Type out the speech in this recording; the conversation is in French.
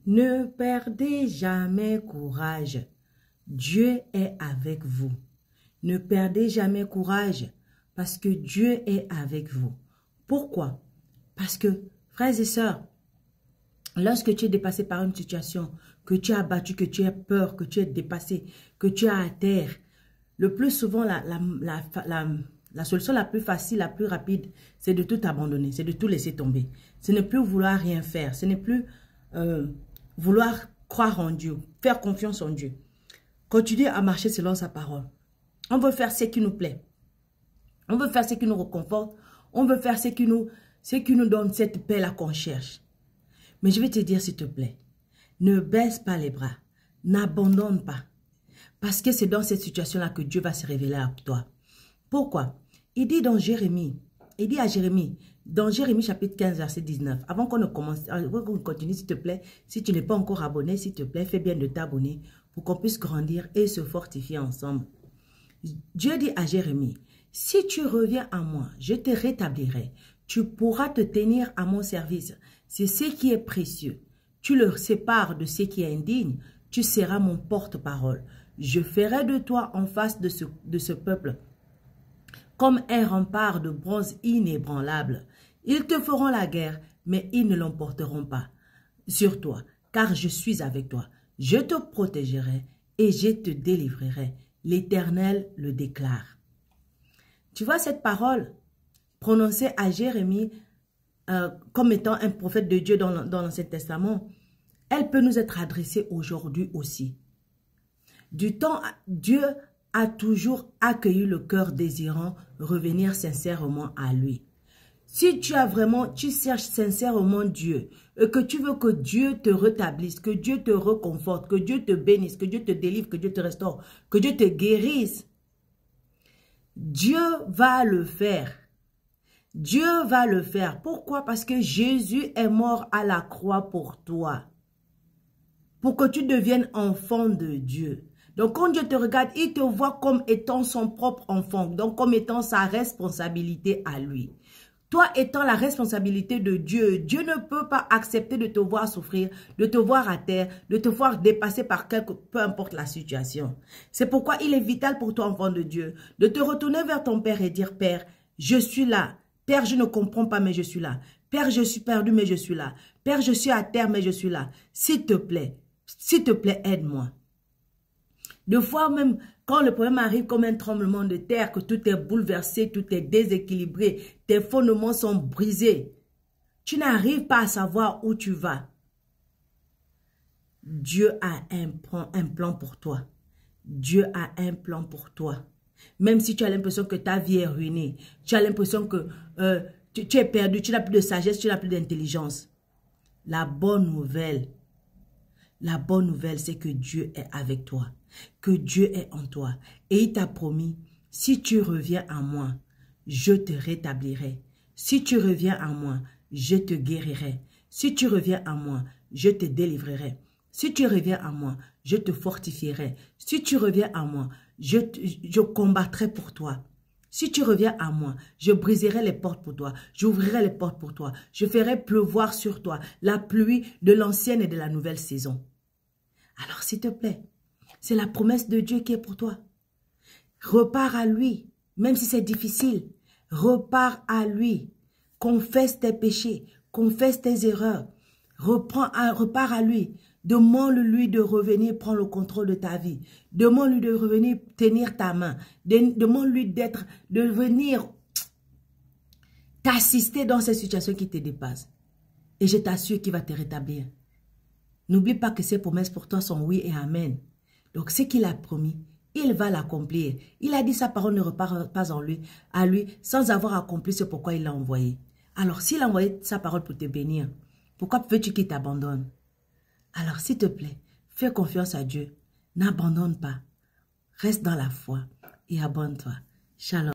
Ne perdez jamais courage. Dieu est avec vous. Ne perdez jamais courage parce que Dieu est avec vous. Pourquoi? Parce que, frères et sœurs, lorsque tu es dépassé par une situation, que tu as battu, que tu as peur, que tu es dépassé, que tu es à terre, le plus souvent, la solution la plus facile, la plus rapide, c'est de tout abandonner, c'est de tout laisser tomber. Ce n'est plus vouloir rien faire, ce n'est plus vouloir croire en Dieu, faire confiance en Dieu. Continuer à marcher selon sa parole. On veut faire ce qui nous plaît. On veut faire ce qui nous réconforte. On veut faire ce qui nous donne cette paix-là qu'on cherche. Mais je vais te dire, s'il te plaît, ne baisse pas les bras. N'abandonne pas. Parce que c'est dans cette situation-là que Dieu va se révéler à toi. Pourquoi? Il dit dans Jérémie, il dit à Jérémie, dans Jérémie chapitre 15, verset 19, avant qu'on continue, s'il te plaît, si tu n'es pas encore abonné, s'il te plaît, fais bien de t'abonner pour qu'on puisse grandir et se fortifier ensemble. Dieu dit à Jérémie, si tu reviens à moi, je te rétablirai. Tu pourras te tenir à mon service. C'est ce qui est précieux. Tu le sépares de ce qui est indigne. Tu seras mon porte-parole. Je ferai de toi en face de ce peuple comme un rempart de bronze inébranlable. Ils te feront la guerre, mais ils ne l'emporteront pas sur toi, car je suis avec toi. Je te protégerai et je te délivrerai. L'Éternel le déclare. Tu vois cette parole prononcée à Jérémie comme étant un prophète de Dieu dans l'Ancien Testament, elle peut nous être adressée aujourd'hui aussi. Du temps, Dieu a toujours accueilli le cœur désirant revenir sincèrement à lui. Si tu cherches sincèrement Dieu et que tu veux que Dieu te rétablisse, que Dieu te réconforte, que Dieu te bénisse, que Dieu te délivre, que Dieu te restaure, que Dieu te guérisse, Dieu va le faire. Dieu va le faire. Pourquoi? Parce que Jésus est mort à la croix pour toi. Pour que tu deviennes enfant de Dieu. Donc quand Dieu te regarde, il te voit comme étant son propre enfant. Donc comme étant sa responsabilité à lui. Toi étant la responsabilité de Dieu, Dieu ne peut pas accepter de te voir souffrir, de te voir à terre, de te voir dépasser par peu importe la situation. C'est pourquoi il est vital pour toi, enfant de Dieu, de te retourner vers ton Père et dire, Père, je suis là. Père, je ne comprends pas, mais je suis là. Père, je suis perdu, mais je suis là. Père, je suis à terre, mais je suis là. S'il te plaît, aide-moi. Des fois même, quand le problème arrive comme un tremblement de terre, que tout est bouleversé, tout est déséquilibré, tes fondements sont brisés, tu n'arrives pas à savoir où tu vas. Dieu a un plan pour toi. Dieu a un plan pour toi. Même si tu as l'impression que ta vie est ruinée, tu as l'impression que tu es perdu, tu n'as plus de sagesse, tu n'as plus d'intelligence. La bonne nouvelle, c'est que Dieu est avec toi, que Dieu est en toi. Et il t'a promis, si tu reviens à moi, je te rétablirai. Si tu reviens à moi, je te guérirai. Si tu reviens à moi, je te délivrerai. Si tu reviens à moi, je te fortifierai. Si tu reviens à moi, je combattrai pour toi. Si tu reviens à moi, je briserai les portes pour toi. J'ouvrirai les portes pour toi. Je ferai pleuvoir sur toi la pluie de l'ancienne et de la nouvelle saison. Alors s'il te plaît, c'est la promesse de Dieu qui est pour toi. Repars à lui, même si c'est difficile. Repars à lui. Confesse tes péchés, confesse tes erreurs. Repars à lui. Demande-lui de revenir prendre le contrôle de ta vie. Demande-lui de revenir tenir ta main. Demande-lui de venir t'assister dans ces situations qui te dépassent. Et je t'assure qu'il va te rétablir. N'oublie pas que ses promesses pour toi sont oui et amen. Donc ce qu'il a promis, il va l'accomplir. Il a dit sa parole ne repart pas à lui sans avoir accompli ce pourquoi il l'a envoyé. Alors s'il a envoyé sa parole pour te bénir, pourquoi veux-tu qu'il t'abandonne? Alors s'il te plaît, fais confiance à Dieu. N'abandonne pas. Reste dans la foi et abonne-toi. Shalom.